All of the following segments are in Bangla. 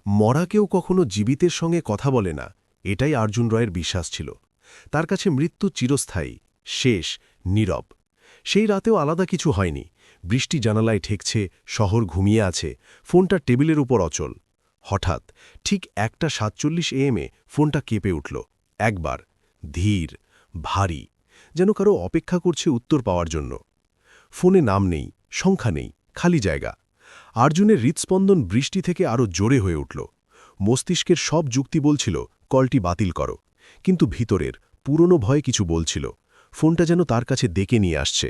মরা কেউ কখনো জীবিতের সঙ্গে কথা বলে না, এটাই অর্জুন রয়ের বিশ্বাস ছিল। তার কাছে মৃত্যু চিরস্থায়ী, শেষ, নীরব। সেই রাতেও আলাদা কিছু হয়নি। বৃষ্টি জানালায় ঠেকছে, শহর ঘুমিয়ে আছে, ফোনটা টেবিলের উপর অচল। হঠাৎ ঠিক 1:47 AM ফোনটা কেঁপে উঠল। একবার, ধীর, ভারী, যেন কারো অপেক্ষা করছে উত্তর পাওয়ার জন্য। ফোনে নাম নেই, সংখ্যা নেই, খালি জায়গা। অর্জুনের হৃৎস্পন্দন বৃষ্টি থেকে আরও জোরে হয়ে উঠল। মস্তিষ্কের সব যুক্তি বলছিল কলটি বাতিল করো, কিন্তু ভিতরের পুরনো ভয় কিছু বলছিল। ফোনটা যেন তার কাছে ডেকে নিয়ে আসছে।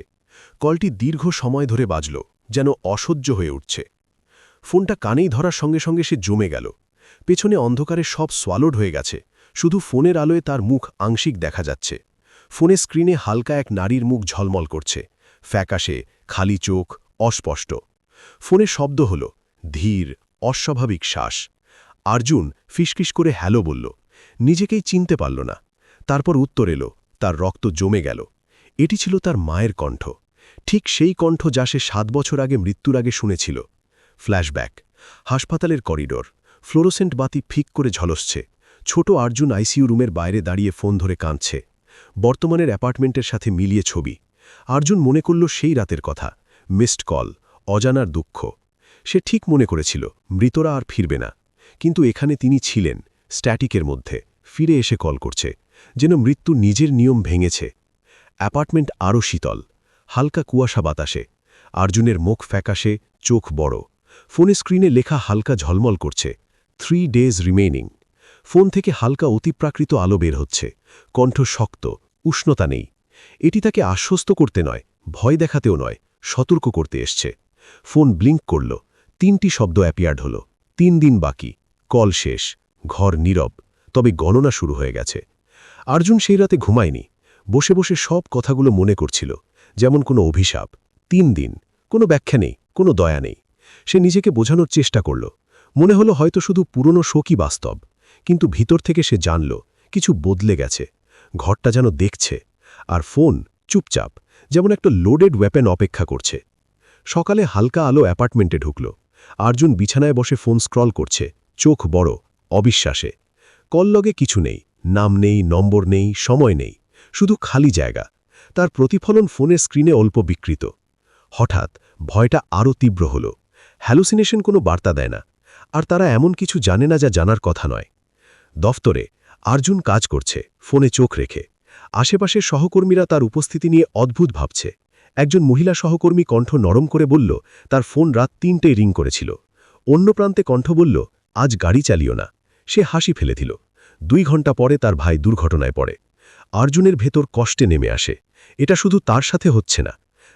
কলটি দীর্ঘ সময় ধরে বাজল, যেন অসহ্য হয়ে উঠছে। ফোনটা কানেই ধরার সঙ্গে সঙ্গে সে জমে গেল। পেছনে অন্ধকারে সব সোয়ালোড হয়ে গেছে, শুধু ফোনের আলোয় তার মুখ আংশিক দেখা যাচ্ছে। ফোনের স্ক্রিনে হালকা এক নারীর মুখ ঝলমল করছে, ফ্যাকাশে, খালি চোখ, অস্পষ্ট। ফোনে শব্দ হল, ধীর, অস্বাভাবিক শ্বাস। অর্জুন ফিসফিস করে হ্যালো বলল, নিজেকেই চিনতে পারল না। তারপর উত্তর এলো, তার রক্ত জমে গেল। এটি ছিল তার মায়ের কণ্ঠ, ঠিক সেই কণ্ঠ যা সে 7 বছর আগে মৃত্যুর আগে শুনেছিল। ফ্ল্যাশব্যাক, হাসপাতালের করিডোর, ফ্লোরোসেন্ট বাতি ফিক করে ঝলসছে। ছোট অর্জুন আইসিইউ রুমের বাইরে দাঁড়িয়ে ফোন ধরে কাঁদছে। বর্তমানের অ্যাপার্টমেন্টের সাথে মিলিয়ে ছবি। অর্জুন মনে করল সেই রাতের কথা, মিসড কল, অজানার দুঃখ। সে ঠিক মনে করেছিল মৃতরা আর ফিরবে না, কিন্তু এখানে তিনি ছিলেন, স্ট্যাটিকের মধ্যে, ফিরে এসে কল করছে, যেন মৃত্যু নিজের নিয়ম ভেঙেছে। অ্যাপার্টমেন্ট আরও শীতল, হালকা কুয়াশা বাতাসে। অর্জুনের মুখ ফ্যাকাশে, চোখ বড়। ফোনে স্ক্রিনে লেখা হালকা ঝলমল করছে, 3 days রিমেইনিং। ফোন থেকে হালকা অতিপ্রাকৃত আলো বের হচ্ছে, কণ্ঠ শক্ত, উষ্ণতা নেই। এটি তাকে আশ্বস্ত করতে নয়, ভয় দেখাতেও নয়, সতর্ক করতে এসছে। ফোন ব্লিঙ্ক করল, 3টি শব্দ অ্যাপিয়ার্ড হল, 3 দিন বাকি, কল শেষ, ঘর নীরব, তবে গণনা শুরু হয়ে গেছে। অর্জুন সেই রাতে ঘুমায়নি, বসে বসে সব কথাগুলো মনে করছিল, যেমন কোনো অভিশাপ। 3 দিন, কোনো ব্যাখ্যা নেই, কোনো দয়া নেই। সে নিজেকে বোঝানোর চেষ্টা করল, মনে হলো হয়তো শুধু পুরনো শোকই বাস্তব। কিন্তু ভিতর থেকে সে জানল কিছু বদলে গেছে। ঘরটা যেন দেখছে, আর ফোন চুপচাপ, যেমন একটা লোডেড ওয়েপেন অপেক্ষা করছে। সকালে হালকা আলো অ্যাপার্টমেন্টে ঢুকল। অর্জুন বিছানায় বসে ফোন স্ক্রল করছে, চোখ বড়, অবিশ্বাসে। কল লগে কিছু নেই, নাম নেই, নম্বর নেই, সময় নেই, শুধু খালি জায়গা। তার প্রতিফলন ফোনের স্ক্রিনে অল্প বিকৃত। হঠাৎ ভয়টা আরও তীব্র হল। হ্যালুসিনেশন কোনো বার্তা দেয় না, আর তারা এমন কিছু জানে না যা জানার কথা নয়। দফতরে অর্জুন কাজ করছে, ফোনে চোখ রেখে। আশেপাশের সহকর্মীরা তার উপস্থিতি নিয়ে অদ্ভুত ভাবছে। একজন মহিলা সহকর্মী কণ্ঠ নরম করে বলল, তার ফোন রাত 3টেয় রিং করেছিল। অন্য প্রান্তে কণ্ঠ বলল, আজ গাড়ি চালিও না। সে হাসি ফেলে দিল। 2 ঘন্টা পরে তার ভাই দুর্ঘটনায় পড়ে। অর্জুনের ভেতর কষ্টে নেমে আসে। এটা শুধু তার সাথে হচ্ছে না।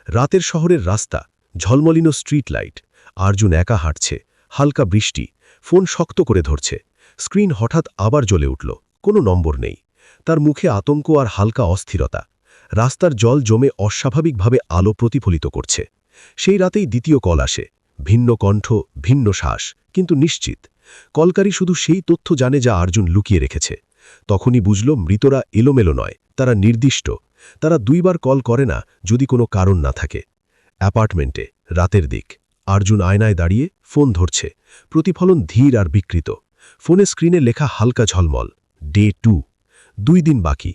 রাতের শহরের রাস্তা, ঝলমলিনো স্ট্রিট লাইট। অর্জুন একা হাঁটছে, হালকা বৃষ্টি, ফোন শক্ত করে ধরছে। স্ক্রিন হঠাৎ আবার জ্বলে উঠল, কোনো নম্বর নেই। তার মুখে আতঙ্ক আর হালকা অস্থিরতা। রাস্তার জল জমে অস্বাভাবিকভাবে আলো প্রতিফলিত করছে। সেই রাতেই দ্বিতীয় কল আসে, ভিন্ন কণ্ঠ, ভিন্ন শ্বাস, কিন্তু নিশ্চিত। কলকারী শুধু সেই তথ্য জানে যা অর্জুন লুকিয়ে রেখেছে। তখনই বুঝল মৃতরা এলোমেলো নয়, তারা নির্দিষ্ট। তারা 2 বার কল করে না যদি কোনো কারণ না থাকে। অ্যাপার্টমেন্টে, রাতের দিক। অর্জুন আয়নায় দাঁড়িয়ে ফোন ধরছে, প্রতিফলন ধীর আর বিকৃত। ফোনে স্ক্রিনে লেখা হালকা ঝলমল, ডে 2, 2 দিন বাকি।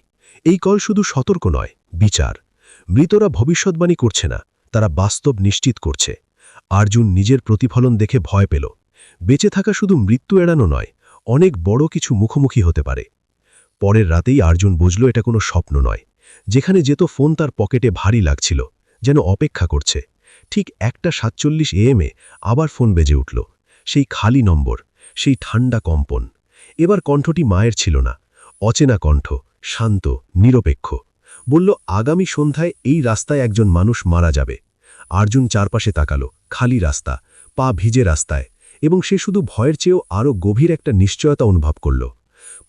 এই কল শুধু সতর্ক নয়, বিচার। মৃতরা ভবিষ্যৎবাণী করছে না, তারা বাস্তব নিশ্চিত করছে। অর্জুন নিজের প্রতিফলন দেখে ভয় পেল। বেঁচে থাকা শুধু মৃত্যু এড়ানো নয়, অনেক বড় কিছু মুখোমুখি হতে পারে। পরের রাতেই অর্জুন বুঝল এটা কোনো স্বপ্ন নয়। যেখানে যেত ফোন তার পকেটে ভারী লাগছিল, যেন অপেক্ষা করছে। ঠিক 1:47 AM আবার ফোন বেজে উঠল। সেই খালি নম্বর, সেই ঠান্ডা কম্পন। এবার কণ্ঠটি মায়ের ছিল না, অচেনা কণ্ঠ, শান্ত, নিরপেক্ষ। বলল, আগামী সন্ধ্যায় এই রাস্তায় একজন মানুষ মারা যাবে। অর্জুন চারপাশে তাকালো, খালি রাস্তা, পা ভিজে রাস্তায়, এবং সে শুধু ভয়ের চেয়েও আরও গভীর একটা নিশ্চয়তা অনুভব করল।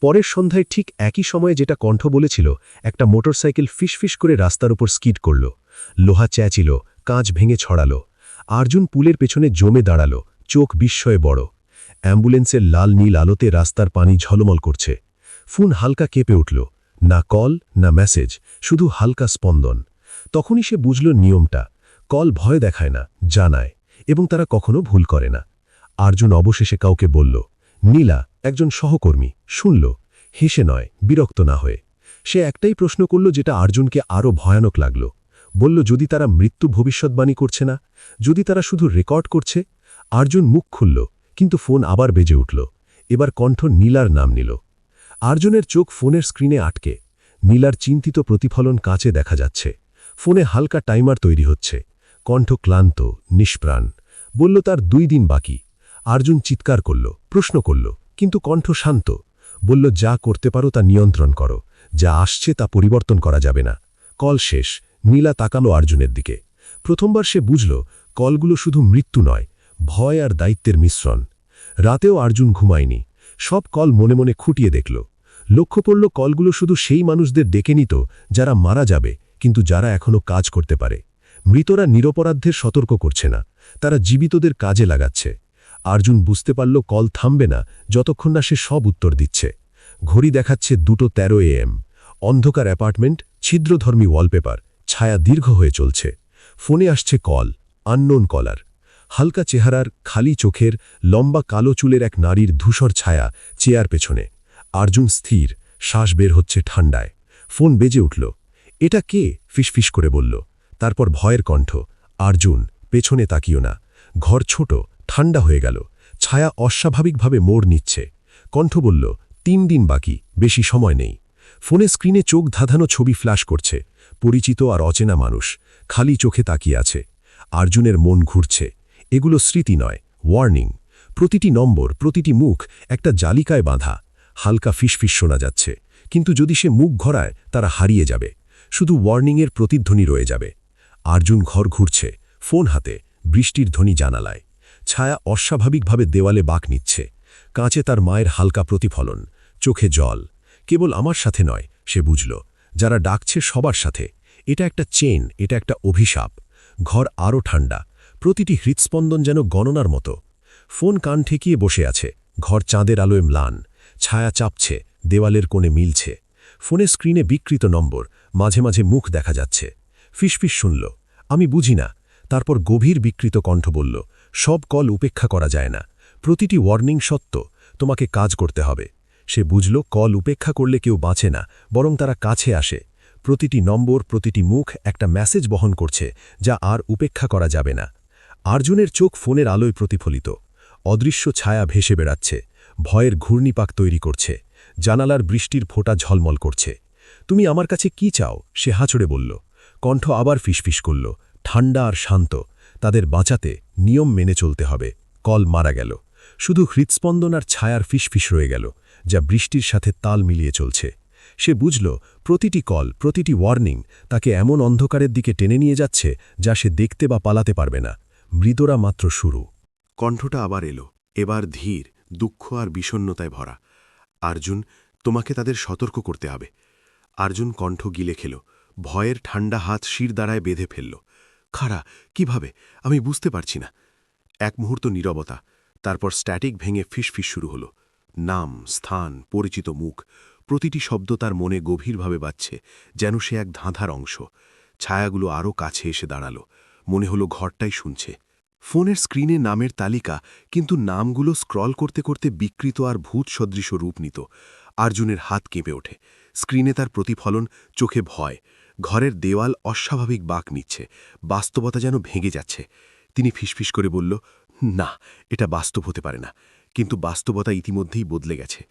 পরের সন্ধ্যায় ঠিক একই সময়ে যেটা কণ্ঠ বলেছিল, একটা মোটরসাইকেল ফিসফিস করে রাস্তার উপর স্কিড করল। লোহা চেঁচিল, কাঁচ ভেঙে ছড়ালো। অর্জুন পুলের পেছনে জমে দাঁড়ালো, চোখ বিস্ময়ে বড়। অ্যাম্বুলেন্সের লাল নীল আলোতে রাস্তার পানি ঝলমল করছে। ফোন হালকা কেঁপে উঠল, না কল, না মেসেজ, শুধু হালকা স্পন্দন। তখনই সে বুঝল নিয়মটা। কল ভয় দেখায় না, জানায়, এবং তারা কখনো ভুল করে না। অর্জুন অবশেষে কাউকে বলল, নীলা, একজন সহকর্মী, শুনল, হেসে নয়, বিরক্ত না হয়ে। সে একটাই প্রশ্ন করল, যেটা অর্জুনকে আরও ভয়ানক লাগল। বলল, যদি তারা মৃত্যু ভবিষ্যৎবাণী করছে না, যদি তারা শুধু রেকর্ড করছে। অর্জুন মুখ খুলল, কিন্তু ফোন আবার বেজে উঠল। এবার কণ্ঠ নীলার নাম নিল। অর্জুনের চোখ ফোনের স্ক্রিনে আটকে। নীলার চিন্তিত প্রতিফলন কাঁচে দেখা যাচ্ছে। ফোনে হালকা টাইমার তৈরি হচ্ছে। কণ্ঠ ক্লান্ত, নিষ্প্রাণ। বলল, তার 2 দিন বাকি। অর্জুন চিৎকার করল, প্রশ্ন করল, কিন্তু কণ্ঠ শান্ত। বলল, যা করতে পারো তা নিয়ন্ত্রণ করো, যা আসছে তা পরিবর্তন করা যাবে না। কল শেষ। নীলা তাকালো অর্জুনের দিকে। প্রথমবার সে বুঝল, কলগুলো শুধু মৃত্যু নয়, ভয় আর দায়িত্বের মিশ্রণ। রাতেও অর্জুন ঘুমায়নি। সব কল মনে মনে খুঁটিয়ে দেখল। লক্ষ্য পড়ল, কলগুলো শুধু সেই মানুষদের ডেকে নিত যারা মারা যাবে, কিন্তু যারা এখনও কাজ করতে পারে। মৃতরা নিরপরাধদের সতর্ক করছে না, তারা জীবিতদের কাজে লাগাচ্ছে। অর্জুন বুঝতে পারল, কল থামবে না যতক্ষণ না সে সব উত্তর দিচ্ছে। ঘড়ি দেখাচ্ছে 2:13 AM। অন্ধকার অ্যাপার্টমেন্ট, ছিদ্রধর্মী ওয়ালপেপার, ছায়া দীর্ঘ হয়ে চলছে। ফোনে আসছে কল, আননোন কলার। হালকা চেহারার, খালি চোখের, লম্বা কালো চুলের এক নারীর ধূসর ছায়া চেয়ার পেছনে। অর্জুন স্থির, শ্বাস বের হচ্ছে ঠান্ডায়। ফোন বেজে উঠল। এটা কে? ফিসফিস করে বলল। তারপর ভয়ের কণ্ঠ, অর্জুন, পেছনে তাকিও না। ঘর ছোট, ঠান্ডা হয়ে গেল। ছায়া অস্বাভাবিকভাবে মোড় নিচ্ছে। কণ্ঠ বলল, 3 দিন বাকি, বেশি সময় নেই। ফোনে স্ক্রিনে চোখ ধাঁধানো ছবি ফ্ল্যাশ করছে। পরিচিত আর অচেনা মানুষ, খালি চোখে তাকিয়ে আছে। অর্জুনের মন ঘুরছে। এগুলো স্মৃতি নয়, ওয়ার্নিং। প্রতিটি নম্বর, প্রতিটি মুখ একটা জালিকায় বাঁধা। হালকা ফিসফিস শোনা যাচ্ছে, কিন্তু যদি সে মুখ ঘোরায় তারা হারিয়ে যাবে। শুধু ওয়ার্নিংয়ের প্রতিধ্বনি রয়ে যাবে। অর্জুন ঘর ঘুরছে, ফোন হাতে, বৃষ্টির ধ্বনি জানালায়। ছায়া অস্বাভাবিকভাবে দেওয়ালে বাঁক নিচ্ছে। কাঁচে তার মায়ের হালকা প্রতিফলন, চোখে জল। কেবল আমার সাথে নয়, সে বুঝল, যারা ডাকছে সবার সাথে। এটা একটা চেন, এটা একটা অভিশাপ। ঘর আরও ঠান্ডা, প্রতিটি হৃৎস্পন্দন যেন গণনার মতো। ফোন কান ঠেকিয়ে বসে আছে। ঘর চাঁদের আলোয় ম্লান। ছায়া চাপছে, দেওয়ালের কোণে মিলছে। ফোনের স্ক্রিনে বিকৃত নম্বর, মাঝে মাঝে মুখ দেখা যাচ্ছে। ফিসফিস শুনল, আমি বুঝি না। তারপর গভীর বিকৃত কণ্ঠ বলল, সব কল উপেক্ষা করা যায় না। প্রতিটি ওয়ার্নিং সত্য, তোমাকে কাজ করতে হবে। সে বুঝল, কল উপেক্ষা করলে কেউ বাঁচে না, বরং তারা কাছে আসে। প্রতিটি নম্বর, প্রতিটি মুখ একটা মেসেজ বহন করছে, যা আর উপেক্ষা করা যাবে না। অর্জুনের চোখ ফোনের আলোয় প্রতিফলিত। অদৃশ্য ছায়া ভেসে বেড়াচ্ছে, ভয়ের ঘূর্ণিপাক তৈরি করছে। জানালার বৃষ্টির ফোঁটা ঝলমল করছে। তুমি আমার কাছে কি চাও? সে হাঁচড়ে বলল। কণ্ঠ আবার ফিসফিস করল, ঠান্ডা আর শান্ত। তাদের বাঁচাতে নিয়ম মেনে চলতে হবে। কল মারা গেল। শুধু হৃৎস্পন্দন আর ছায়ার ফিসফিস রয়ে গেল, যা বৃষ্টির সাথে তাল মিলিয়ে চলছে। সে বুঝল, প্রতিটি কল, প্রতিটি ওয়ার্নিং তাকে এমন অন্ধকারের দিকে টেনে নিয়ে যাচ্ছে যা সে দেখতে বা পালাতে পারবে না। মৃদরা মাত্র শুরু। কণ্ঠটা আবার এলো, এবার ধীর, দুঃখ আর বিষণ্ণতায় ভরা। অর্জুন, তোমাকে তাদের সতর্ক করতে হবে। অর্জুন কণ্ঠ গিলে খেল। ভয়ের ঠান্ডা হাত শির দ্বারায় বেঁধে ফেলল। খাড়া, কিভাবে? আমি বুঝতে পারছি না। এক মুহূর্ত নীরবতা, তারপর স্ট্যাটিক ভেঙে ফিসফিস শুরু হলো। নাম, স্থান, পরিচিত মুখ, প্রতিটি শব্দ তার মনে গভীরভাবে বাজছে, যেন সে এক ধাঁধার অংশ। ছায়াগুলো আরও কাছে এসে দাঁড়ালো। মনে হলো ঘরটাই শুনছে। ফোনের স্ক্রিনে নামের তালিকা, কিন্তু নামগুলো স্ক্রল করতে করতে বিকৃত আর ভূত সদৃশ রূপ নিত। অর্জুনের হাত কেঁপে ওঠে। স্ক্রিনে তার প্রতিফলন, চোখে ভয়। ঘরের দেওয়াল অস্বাভাবিক বাঁক নিচ্ছে, বাস্তবতা যেন ভেঙে যাচ্ছে। তিনি ফিসফিস করে বলল, না, এটা বাস্তব হতে পারে না। কিন্তু বাস্তবতা ইতিমধ্যেই বদলে গেছে।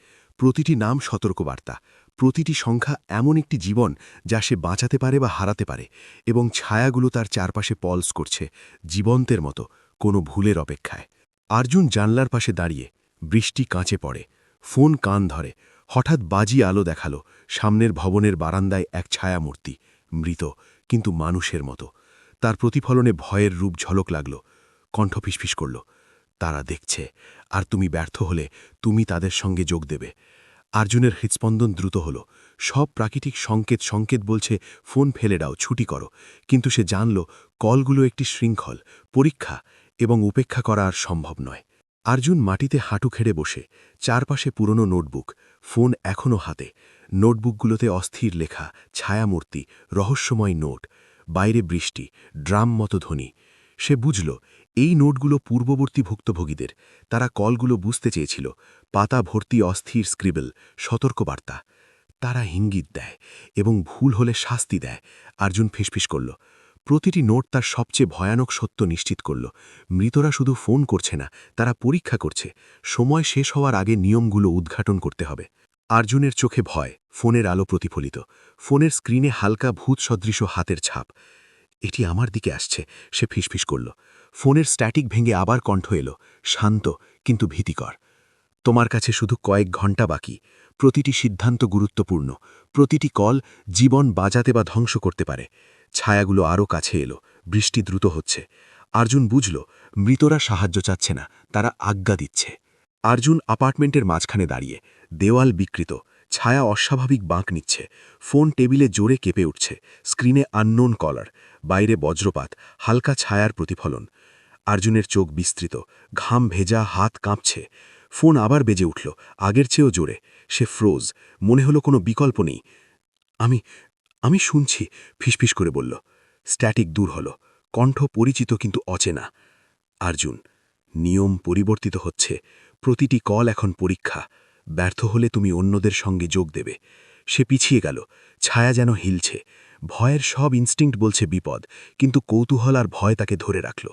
প্রতিটি নাম সতর্কবার্তা, প্রতিটি সংখ্যা এমন একটি জীবন যা সে বাঁচাতে পারে বা হারাতে পারে। এবং ছায়াগুলো তার চারপাশে পলস করছে, জীবন্তের মতো, কোনো ভুলের অপেক্ষায়। অর্জুন জানলার পাশে দাঁড়িয়ে। বৃষ্টি কাঁচে পড়ে। ফোন কান ধরে। হঠাৎ বাজি আলো দেখালো। সামনের ভবনের বারান্দায় এক ছায়ামূর্তি, মৃত, কিন্তু মানুষের মতো। তার প্রতিফলনে ভয়ের রূপ ঝলক লাগল। কণ্ঠ ফিসফিস করল, তারা দেখছে, আর তুমি ব্যর্থ হলে তুমি তাদের সঙ্গে যোগ দেবে। অর্জুনের হৃৎস্পন্দন দ্রুত হল। সব প্রাকৃতিক সংকেত বলছে, ফোন ফেলে দাও, ছুটি করো। কিন্তু সে জানল, কলগুলো একটি শৃঙ্খল, পরীক্ষা, এবং উপেক্ষা করা আর সম্ভব নয়। অর্জুন মাটিতে হাঁটু খেড়ে বসে। চারপাশে পুরনো নোটবুক, ফোন এখনও হাতে। নোটবুকগুলোতে অস্থির লেখা, ছায়ামূর্তি, রহস্যময় নোট। বাইরে বৃষ্টি, ড্রাম মতো ধ্বনি। সে বুঝল, এই নোটগুলো পূর্ববর্তী ভুক্তভোগীদের। তারা কলগুলো বুঝতে চেয়েছিল। পাতা ভর্তি অস্থির স্ক্রিবল, সতর্কবার্তা। তারা ইঙ্গিত দেয় এবং ভুল হলে শাস্তি দেয়। অর্জুন ফিসফিস করল। প্রতিটি নোট তার সবচেয়ে ভয়ানক সত্য নিশ্চিত করল। মৃতরা শুধু ফোন করছে না, তারা পরীক্ষা করছে। সময় শেষ হওয়ার আগে নিয়মগুলো উদ্ঘাটন করতে হবে। অর্জুনের চোখে ভয়, ফোনের আলো প্রতিফলিত। ফোনের স্ক্রিনে হালকা ভূত সদৃশ হাতের ছাপ। এটি আমার দিকে আসছে, সে ফিসফিস করল। ফোনের স্ট্যাটিক ভেঙে আবার কণ্ঠ এলো, শান্ত কিন্তু ভীতিকর। তোমার কাছে শুধু কয়েক ঘন্টা বাকি। প্রতিটি সিদ্ধান্ত গুরুত্বপূর্ণ। প্রতিটি কল জীবন বাজাতে বা ধ্বংস করতে পারে। ছায়াগুলো আরও কাছে এলো। বৃষ্টি দ্রুত হচ্ছে। অর্জুন বুঝল, মৃতরা সাহায্য চাচ্ছে না, তারা আজ্ঞা দিচ্ছে। অর্জুন অ্যাপার্টমেন্টের মাঝখানে দাঁড়িয়ে। দেওয়াল বিকৃত, ছায়া অস্বাভাবিক বাঁক নিচ্ছে। ফোন টেবিলে জোরে কেঁপে উঠছে। স্ক্রিনে আননোন কলার, বাইরে বজ্রপাত, হালকা ছায়ার প্রতিফলন। অর্জুনের চোখ বিস্তৃত, ঘাম ভেজা, হাত কাঁপছে। ফোন আবার বেজে উঠল, আগের চেয়েও জোরে। সে ফ্রোজ, মনে হলো কোনো বিকল্প নেই। আমি আমি শুনছি, ফিসফিস করে বলল। স্ট্যাটিক দূর হল, কণ্ঠ পরিচিত কিন্তু অচেনা। অর্জুন, নিয়ম পরিবর্তিত হচ্ছে। প্রতিটি কল এখন পরীক্ষা। ব্যর্থ হলে তুমি অন্যদের সঙ্গে যোগ দেবে। সে পিছিয়ে গেল, ছায়া যেন হিলছে। ভয়ের সব ইনস্টিংক্ট বলছে বিপদ, কিন্তু কৌতূহল আর ভয় তাকে ধরে রাখল।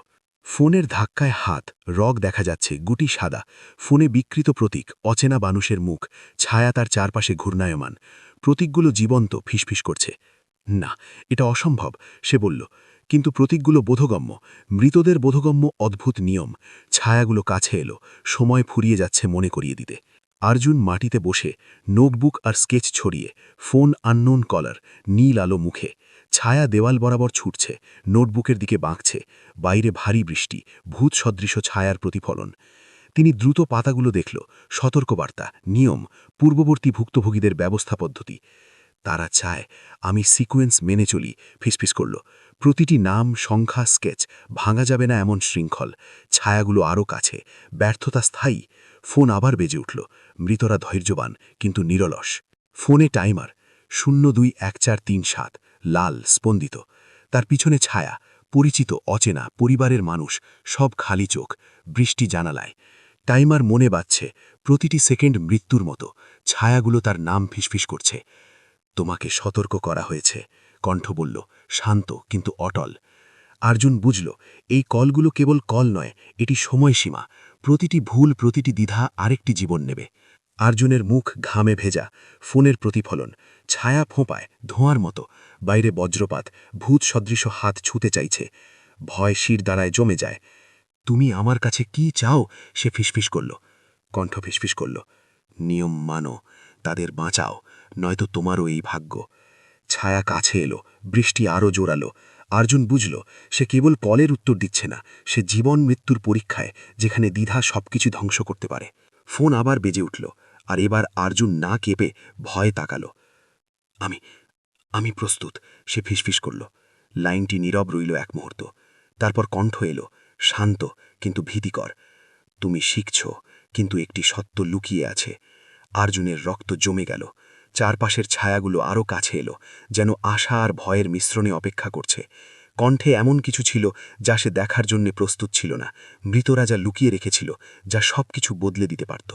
ফোনের ধাক্কায় হাত, রগ দেখা যাচ্ছে, গুটি সাদা। ফোনে বিকৃত প্রতীক, অচেনা মানুষের মুখ, ছায়া তার চারপাশে ঘূর্ণায়মান। প্রতীকগুলো জীবন্ত, ফিসফিস করছে। না, এটা অসম্ভব, সে বলল। কিন্তু প্রতীকগুলো বোধগম্য, মৃতদের বোধগম্য অদ্ভুত নিয়ম। ছায়াগুলো কাছে এলো, সময় ফুরিয়ে যাচ্ছে মনে করিয়ে দিতে। অর্জুন মাটিতে বসে, নোটবুক আর স্কেচ ছড়িয়ে, ফোন আননোন কলার, নীল আলো মুখে। ছায়া দেওয়াল বরাবর ছুটছে, নোটবুকের দিকে বাঁকছে। বাইরে ভারী বৃষ্টি, ভূত সদৃশ ছায়ার প্রতিফলন। তিনি দ্রুত পাতাগুলো দেখল, সতর্কবার্তা, নিয়ম, পূর্ববর্তী ভুক্তভোগীদের ব্যবস্থা পদ্ধতি। তারা চায় আমি সিকোয়েন্স মেনে চলি, ফিসফিস করল। প্রতিটি নাম, সংখ্যা, স্কেচ, ভাঙা যাবে না এমন শৃঙ্খল। ছায়াগুলো আরও কাছে, ব্যর্থতা স্থায়ী। ফোন আবার বেজে উঠল। মৃতরা ধৈর্যবান কিন্তু নিরলস। ফোনে টাইমার 021437, লাল, স্পন্দিত। তার পিছনে ছায়া, পরিচিত, অচেনা, পরিবারের মানুষ, সব খালি চোখ। বৃষ্টি জানালায়। টাইমার মনে বাজছে, প্রতিটি সেকেন্ড মৃত্যুর মতো। ছায়াগুলো তার নাম ফিসফিস করছে। তোমাকে সতর্ক করা হয়েছে, কণ্ঠ বলল, শান্ত কিন্তু অটল। অর্জুন বুঝল, এই কলগুলো কেবল কল নয়, এটি সময়সীমা। প্রতিটি ভুল, প্রতিটি দ্বিধা আরেকটি জীবন নেবে। অর্জুনের মুখ ঘামে ভেজা, ফোনের প্রতিফলন, ছায়া ফোঁপায়, ধোঁয়ার মতো। বাইরে বজ্রপাত, ভূত সদৃশ হাত ছুঁতে চাইছে। ভয় শির দ্বারায় জমে যায়। তুমি আমার কাছে কি চাও, সে ফিসফিস করল। কণ্ঠ ফিসফিস করল, নিয়ম মানো, তাদের বাঁচাও, নয়তো তোমারও এই ভাগ্য। ছায়া কাছে এলো, বৃষ্টি আরও জোরালো। অর্জুন বুঝল, সে কেবল কলের উত্তর দিচ্ছে না, সে জীবন মৃত্যুর পরীক্ষায়, যেখানে দ্বিধা সবকিছু ধ্বংস করতে পারে। ফোন আবার বেজে উঠল, আর এবার অর্জুন না কেঁপে ভয়ে তাকালো। আমি আমি প্রস্তুত, সে ফিসফিস করল। লাইনটি নীরব রইল এক মুহূর্ত। তারপর কণ্ঠ এলো, শান্ত কিন্তু ভীতিকর। তুমি শিখছ, কিন্তু একটি সত্য লুকিয়ে আছে। অর্জুনের রক্ত জমে গেল। চারপাশের ছায়াগুলো আরও কাছে এলো, যেন আশা আর ভয়ের মিশ্রণে অপেক্ষা করছে। কণ্ঠে এমন কিছু ছিল যা সে দেখার জন্য প্রস্তুত ছিল না। মৃতরা যা লুকিয়ে রেখেছিল, যা সবকিছু বদলে দিতে পারত।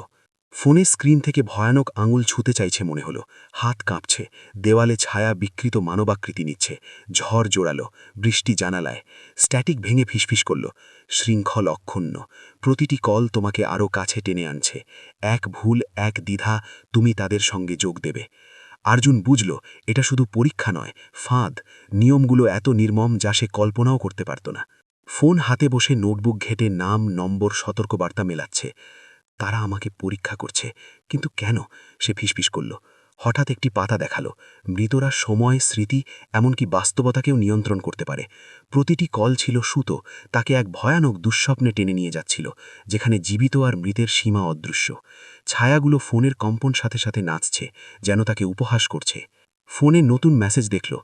ফোনের স্ক্রিন থেকে ভয়ানক আঙুল ছুঁতে চাইছে মনে হলো। হাত কাঁপছে, দেওয়ালে ছায়া বিকৃত মানবাকৃতি নিচ্ছে। ঝড় জোরালো, বৃষ্টি জানালায়। স্ট্যাটিক ভেঙে ফিসফিস করল, শৃঙ্খল অক্ষুণ্ণ। প্রতিটি কল তোমাকে আরও কাছে টেনে আনছে। এক ভুল, এক দ্বিধা, তুমি তাদের সঙ্গে যোগ দেবে। অর্জুন বুঝল, এটা শুধু পরীক্ষা নয়, ফাঁদ। নিয়মগুলো এত নির্মম যা সে কল্পনাও করতে পারত না। ফোন হাতে বসে নোটবুক ঘেটে নাম, নম্বর, সতর্কবার্তা মেলাচ্ছে। তারা আমাকে পরীক্ষা করছে, কিন্তু কেন, সে ফিসফিস করল। হঠাৎ একটি পাতা দেখালো। মৃতরা সময়, স্মৃতি, এমনকি বাস্তবতাকেও নিয়ন্ত্রণ করতে পারে। প্রতিটি কল ছিল সুতো, তাকে এক ভয়ানক দুঃস্বপ্নে টেনে নিয়ে যাচ্ছিল, যেখানে জীবিত আর মৃতের সীমা অদৃশ্য। ছায়াগুলো ফোনের কম্পন সাথে সাথে নাচছে, যেন তাকে উপহাস করছে। ফোনে নতুন মেসেজ দেখল,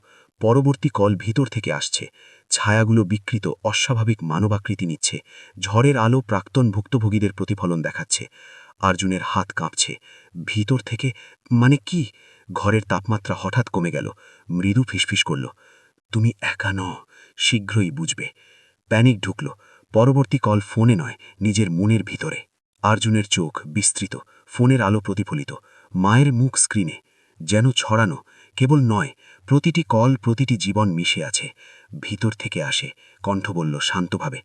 পরবর্তী কল ভিতর থেকে আসছে। ছায়াগুলো বিকৃত, অস্বাভাবিক মানবাকৃতি নিচ্ছে। ঝড়ের আলো প্রাক্তন ভুক্তভোগীদের প্রতিফলন দেখাচ্ছে। অর্জুনের হাত কাঁপছে। ভিতর থেকে, মানে কি? ঘরের তাপমাত্রা হঠাৎ কমে গেল। মৃদু ফিসফিস করল, তুমি একা নও, শীঘ্রই বুঝবে। প্যানিক ঢুকল। পরবর্তী কল ফোনে নয়, নিজের মনের ভিতরে। অর্জুনের চোখ বিস্তৃত, ফোনের আলো প্রতিফলিত, মায়ের মুখ স্ক্রিনে, যেন ছড়ানো, কেবল নয়, প্রতিটি কল, প্রতিটি জীবন মিশে আছে। ভিতর থেকে আসে, কণ্ঠ বলল শান্তভাবে।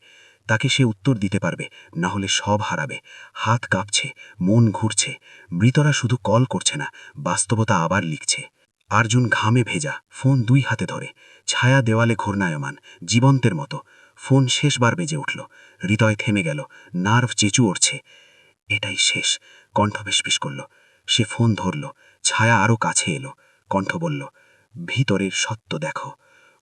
তাকে সে উত্তর দিতে পারবে, না হলে সব হারাবে। হাত কাঁপছে, মন ঘুরছে। মৃতরা শুধু কল করছে না, বাস্তবতা আবার লিখছে। অর্জুন ঘামে ভেজা, ফোন 2 হাতে ধরে। ছায়া দেওয়ালে ঘূর্ণায়মান, জীবন্তের মতো। ফোন শেষবার বেজে উঠল। হৃদয় থেমে গেল, নার্ভ চেঁচু উঠছে। এটাই শেষ, কণ্ঠ ফিসফিস করল। সে ফোন ধরল, ছায়া আরও কাছে এলো। কণ্ঠ বলল, ভিতরের সত্য দেখো।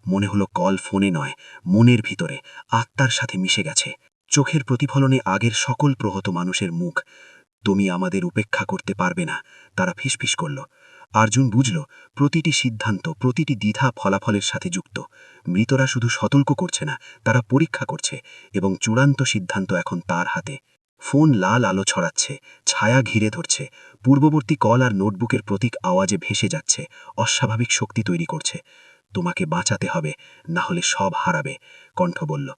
মনে হলো কল ফোনে নয়, মনের ভিতরে, আত্মার সাথে মিশে গেছে। চোখের প্রতিফলনে আগের সকল প্রহত মানুষের মুখ। তুমি আমাদের উপেক্ষা করতে পারবে না, তারা ফিসফিস করল। অর্জুন বুঝল, প্রতিটি সিদ্ধান্ত, প্রতিটি দ্বিধা ফলাফলের সাথে যুক্ত। মৃতরা শুধু সতর্ক করছে না, তারা পরীক্ষা করছে, এবং চূড়ান্ত সিদ্ধান্ত এখন তার হাতে। ফোন লাল আলো ছড়াচ্ছে, ছায়া ঘিরে ধরছে। পূর্ববর্তী কল আর নোটবুকের প্রতীক আওয়াজে ভেসে যাচ্ছে, অস্বাভাবিক শক্তি তৈরি করছে। তোমাকে বাঁচাতে হবে, না হলে সব হারাবে, কণ্ঠ বলল।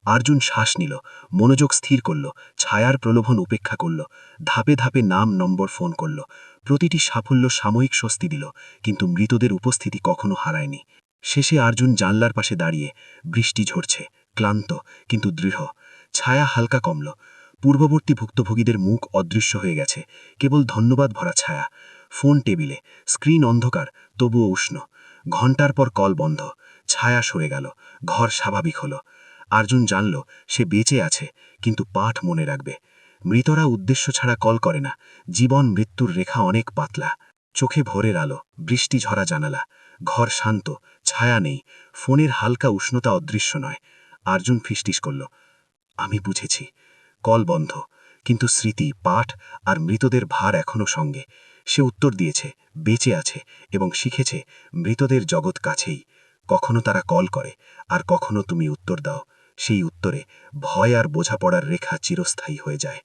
অর্জুন শ্বাস নিল, মনোযোগ স্থির করল, ছায়ার প্রলোভন উপেক্ষা করল। ধাপে ধাপে নাম, নম্বর ফোন করল। প্রতিটি সাফল্য সাময়িক স্বস্তি দিল, কিন্তু মৃতদের উপস্থিতি কখনো হারায়নি। শেষে অর্জুন জানলার পাশে দাঁড়িয়ে। বৃষ্টি ঝরছে, ক্লান্ত কিন্তু দৃঢ়। ছায়া হালকা কমল। পূর্ববর্তী ভুক্তভোগীদের মুখ অদৃশ্য হয়ে গেছে, কেবল ধন্যবাদ ভরা ছায়া। ফোন টেবিলে, স্ক্রিন অন্ধকার, তবুও উষ্ণ। ঘণ্টার পর কল বন্ধ, ছায়া সরে গেল, ঘর স্বাভাবিক হল। অর্জুন জানল, সে বেঁচে আছে, কিন্তু পাঠ মনে রাখবে। মৃতরা উদ্দেশ্য ছাড়া কল করে না। জীবন মৃত্যুর রেখা অনেক পাতলা। চোখে ভোরের আলো, বৃষ্টি ঝরা জানালা। ঘর শান্ত, ছায়া নেই, ফোনের হালকা উষ্ণতা অদৃশ্য নয়। অর্জুন ফিসফিস করল, আমি বুঝেছি। কল বন্ধ, কিন্তু স্মৃতি, পাঠ আর মৃতদের ভার এখনও সঙ্গে। সে উত্তর দিয়েছে, বেঁচে আছে, এবং শিখেছে মৃতদের জগৎ কাছেই। কখনো তারা কল করে, আর কখনো তুমি উত্তর দাও। সেই উত্তরে ভয় আর বোঝাপড়ার রেখা চিরস্থায়ী হয়ে যায়।